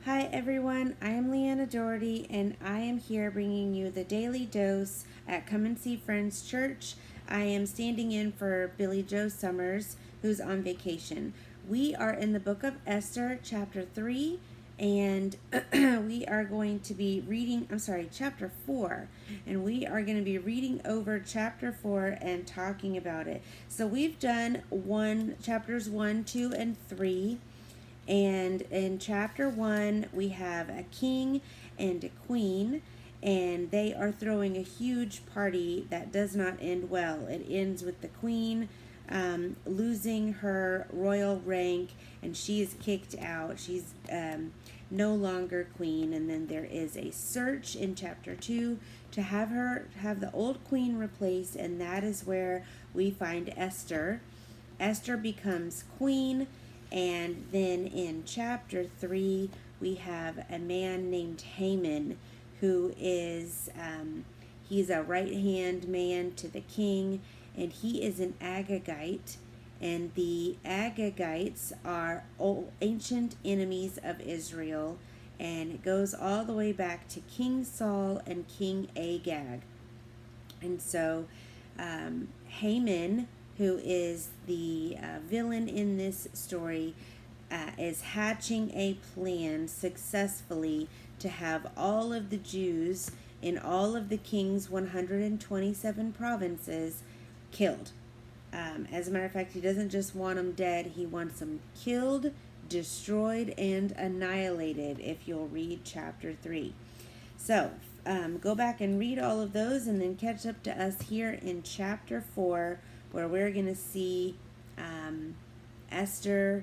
Hi everyone, I am Leanna Doherty and I am here bringing you the Daily Dose at Come and See Friends Church. I am standing in for Billy Joe Summers, who's on vacation. We are in the book of Esther, chapter 3, and we are going to be reading, chapter 4, and we are going to be reading over chapter 4 and talking about it. So we've done chapters 1, 2, and 3. And in chapter 1, we have a king and a queen, and they are throwing a huge party that does not end well. It ends with the queen losing her royal rank, and she is kicked out. She's no longer queen. And then there is a search in chapter 2 to have the old queen replaced, and that is where we find Esther. Esther becomes queen. And then in chapter 3, we have a man named Haman, who is, he's a right-hand man to the king, and he is an Agagite. And the Agagites are ancient enemies of Israel, and it goes all the way back to King Saul and King Agag. And so Haman, who is the villain in this story, is hatching a plan successfully to have all of the Jews in all of the king's 127 provinces killed. As a matter of fact, he doesn't just want them dead, he wants them killed, destroyed, and annihilated, if you'll read chapter 3. So, go back and read all of those and then catch up to us here in chapter 4, where we're going to see Esther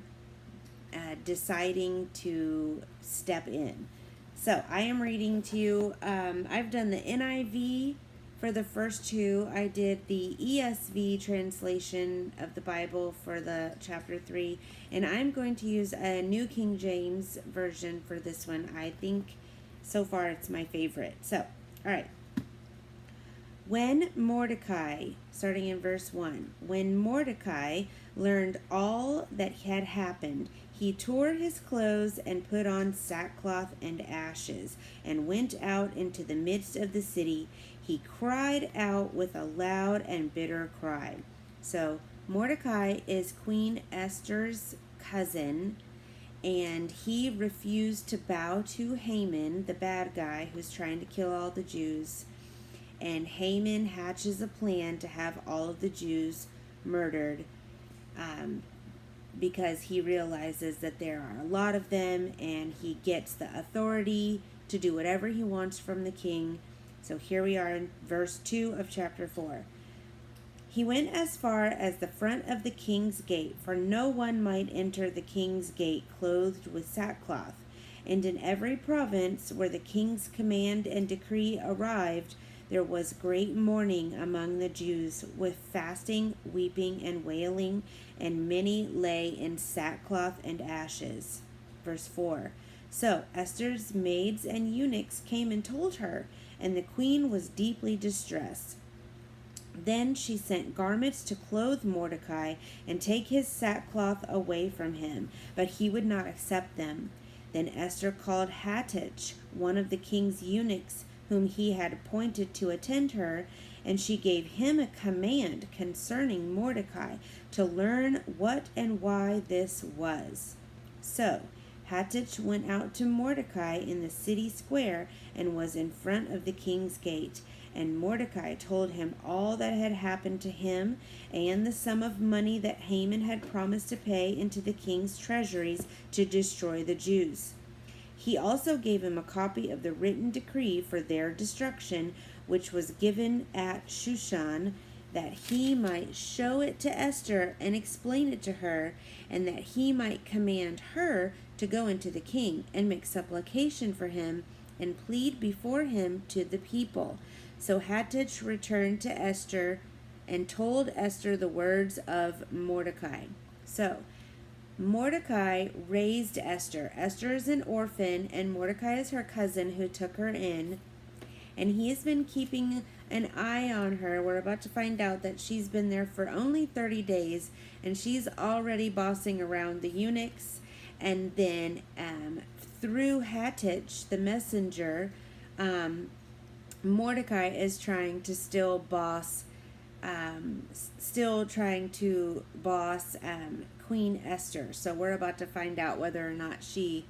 deciding to step in. So, I am reading to you. I've done the NIV for the first two. I did the ESV translation of the Bible for the chapter 3, and I'm going to use a New King James version for this one. I think so far it's my favorite. So, all right. When Mordecai, starting in verse 1, when Mordecai learned all that had happened, he tore his clothes and put on sackcloth and ashes, and went out into the midst of the city. He cried out with a loud and bitter cry. So, Mordecai is Queen Esther's cousin, and he refused to bow to Haman, the bad guy who's trying to kill all the Jews. And Haman hatches a plan to have all of the Jews murdered because he realizes that there are a lot of them, and he gets the authority to do whatever he wants from the king. So here we are in verse 2 of chapter 4. He went as far as the front of the king's gate, for no one might enter the king's gate clothed with sackcloth. And in every province where the king's command and decree arrived, there was great mourning among the Jews, with fasting, weeping, and wailing, and many lay in sackcloth and ashes. Verse 4. So Esther's maids and eunuchs came and told her, and the queen was deeply distressed. Then she sent garments to clothe Mordecai and take his sackcloth away from him, but he would not accept them. Then Esther called Hattach, one of the king's eunuchs, whom he had appointed to attend her, and she gave him a command concerning Mordecai to learn what and why this was. So Hattach went out to Mordecai in the city square and was in front of the king's gate. And Mordecai told him all that had happened to him, and the sum of money that Haman had promised to pay into the king's treasuries to destroy the Jews. He also gave him a copy of the written decree for their destruction, which was given at Shushan, that he might show it to Esther and explain it to her, and that he might command her to go into the king and make supplication for him and plead before him to the people. So Hattach returned to Esther and told Esther the words of Mordecai. So Mordecai raised Esther. Esther is an orphan, and Mordecai is her cousin who took her in. And he has been keeping an eye on her. We're about to find out that she's been there for only 30 days, and she's already bossing around the eunuchs. And then through Hattich, the messenger, Mordecai is trying to still trying to boss Queen Esther. So we're about to find out whether or not she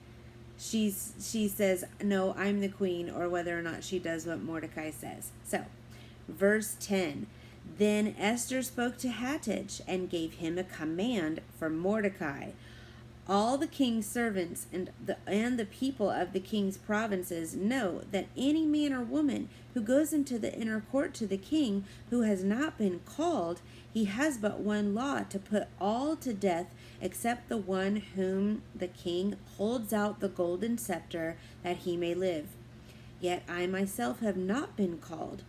says, no, I'm the queen, or whether or not she does what Mordecai says. So, verse 10. Then Esther spoke to Hattich and gave him a command for Mordecai. All the king's servants and the people of the king's provinces know that any man or woman who goes into the inner court to the king who has not been called, he has but one law, to put all to death except the one whom the king holds out the golden scepter that he may live. Yet I myself have not been called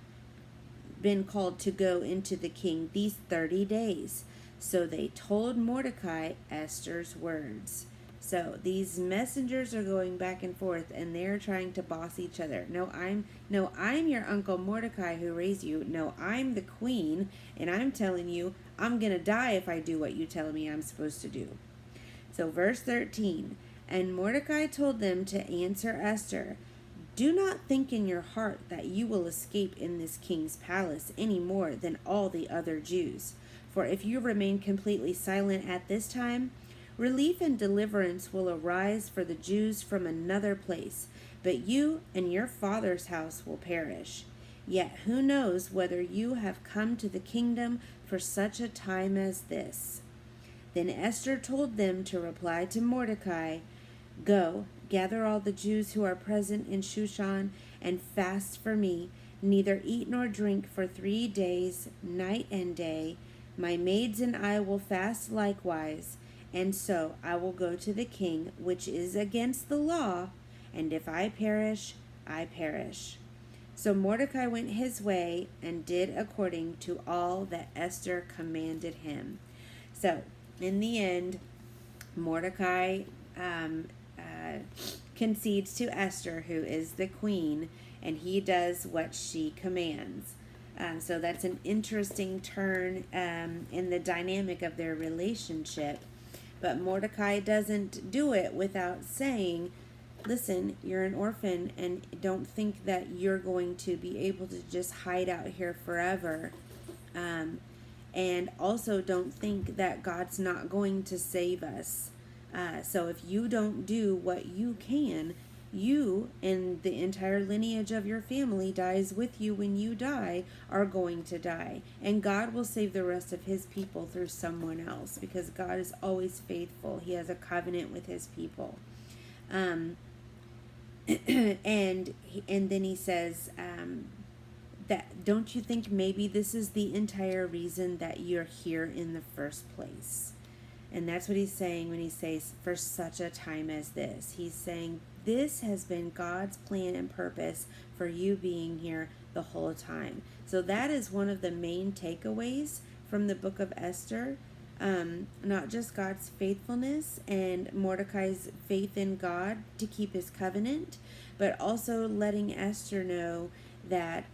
to go into the king these 30 days. So they told Mordecai Esther's words. So these messengers are going back and forth, and they're trying to boss each other. No, I'm your uncle Mordecai who raised you. No, I'm the queen, and I'm telling you I'm going to die if I do what you tell me I'm supposed to do. So verse 13, and Mordecai told them to answer Esther, do not think in your heart that you will escape in this king's palace any more than all the other Jews. For if you remain completely silent at this time, relief and deliverance will arise for the Jews from another place, but you and your father's house will perish. Yet who knows whether you have come to the kingdom for such a time as this? Then Esther told them to reply to Mordecai, go, gather all the Jews who are present in Shushan, and fast for me, neither eat nor drink for 3 days, night and day. My maids and I will fast likewise, and so I will go to the king, which is against the law, and if I perish, I perish. So Mordecai went his way and did according to all that Esther commanded him. So, in the end, Mordecai concedes to Esther, who is the queen, and he does what she commands. So that's an interesting turn in the dynamic of their relationship. But Mordecai doesn't do it without saying, listen, you're an orphan, and don't think that you're going to be able to just hide out here forever. And also don't think that God's not going to save us. So if you don't do what you can, you and the entire lineage of your family dies with you when you die, are going to die. And God will save the rest of his people through someone else, because God is always faithful. He has a covenant with his people. And then he says, that don't you think maybe this is the entire reason that you're here in the first place? And that's what he's saying when he says, for such a time as this. He's saying, this has been God's plan and purpose for you being here the whole time. So that is one of the main takeaways from the book of Esther. Not just God's faithfulness and Mordecai's faith in God to keep his covenant, but also letting Esther know that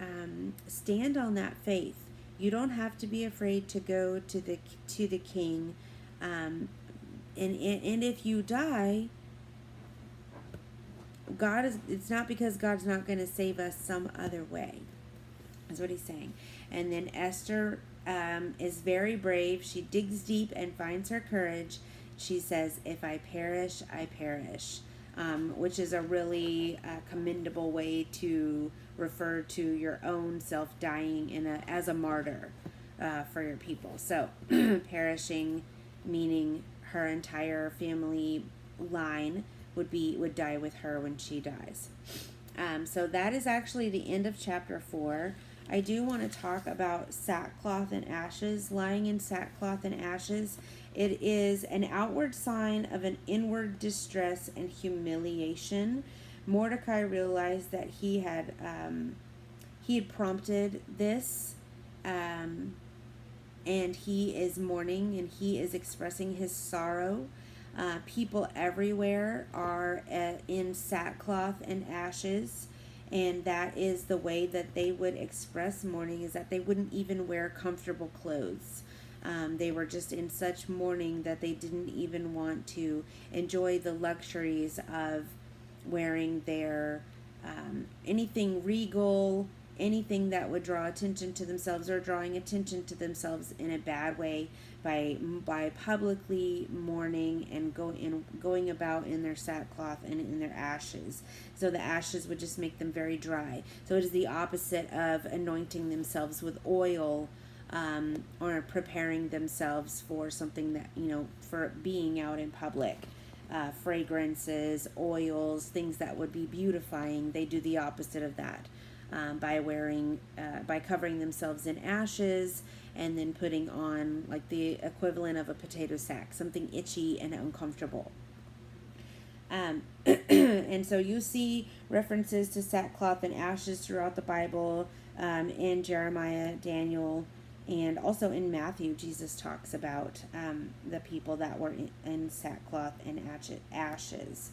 stand on that faith. You don't have to be afraid to go to the king. And if you die, it's not because God's not going to save us some other way. That's what he's saying. And then Esther is very brave. She digs deep and finds her courage. She says, if I perish, I perish. Which is a really commendable way to refer to your own self dying as a martyr for your people. So perishing, meaning her entire family line would die with her when she dies. So that is actually the end of chapter 4. I do want to talk about sackcloth and ashes, lying in sackcloth and ashes. It is an outward sign of an inward distress and humiliation. Mordecai realized that he had prompted this, and he is mourning and he is expressing his sorrow. People everywhere are in sackcloth and ashes, and that is the way that they would express mourning, is that they wouldn't even wear comfortable clothes. They were just in such mourning that they didn't even want to enjoy the luxuries of wearing their anything regal, anything that would draw attention to themselves or drawing attention to themselves in a bad way by publicly mourning and going about in their sackcloth and in their ashes. So the ashes would just make them very dry. So it is the opposite of anointing themselves with oil, or preparing themselves for something that, for being out in public. Fragrances, oils, things that would be beautifying, they do the opposite of that. By covering themselves in ashes and then putting on like the equivalent of a potato sack, something itchy and uncomfortable. And so you see references to sackcloth and ashes throughout the Bible, in Jeremiah, Daniel, and also in Matthew. Jesus talks about the people that were in sackcloth and ashes.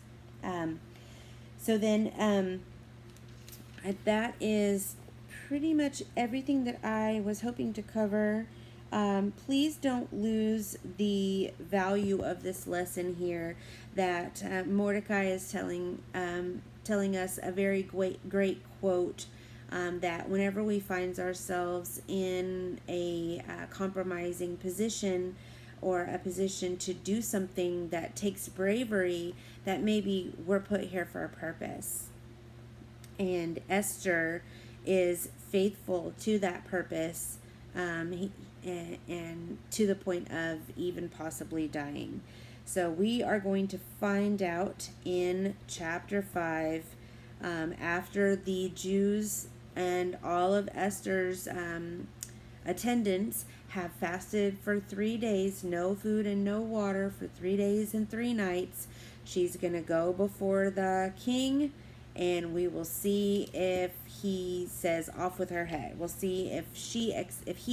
So then that is pretty much everything that I was hoping to cover. Please don't lose the value of this lesson here, that Mordecai is telling us a very great quote, that whenever we find ourselves in a compromising position, or a position to do something that takes bravery, that maybe we're put here for a purpose. And Esther is faithful to that purpose, and to the point of even possibly dying. So we are going to find out in chapter 5, after the Jews and all of Esther's attendants have fasted for 3 days, no food and no water for 3 days and 3 nights. She's going to go before the king, and we will see if he says off with her head. We'll see if he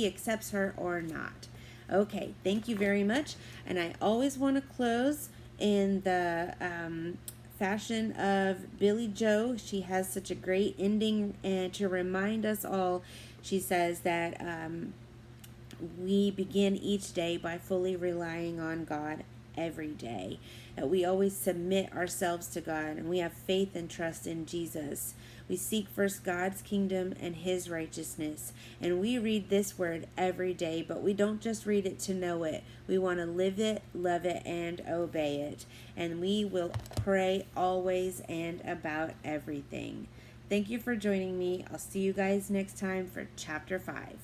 accepts her or not. Okay, thank you very much. And I always want to close in the fashion of Billy Joe. She has such a great ending, and to remind us all, she says that we begin each day by fully relying on God every day. That we always submit ourselves to God, and we have faith and trust in Jesus. We seek first God's kingdom and his righteousness. And we read this word every day, but we don't just read it to know it. We want to live it, love it, and obey it. And we will pray always and about everything. Thank you for joining me. I'll see you guys next time for chapter 5.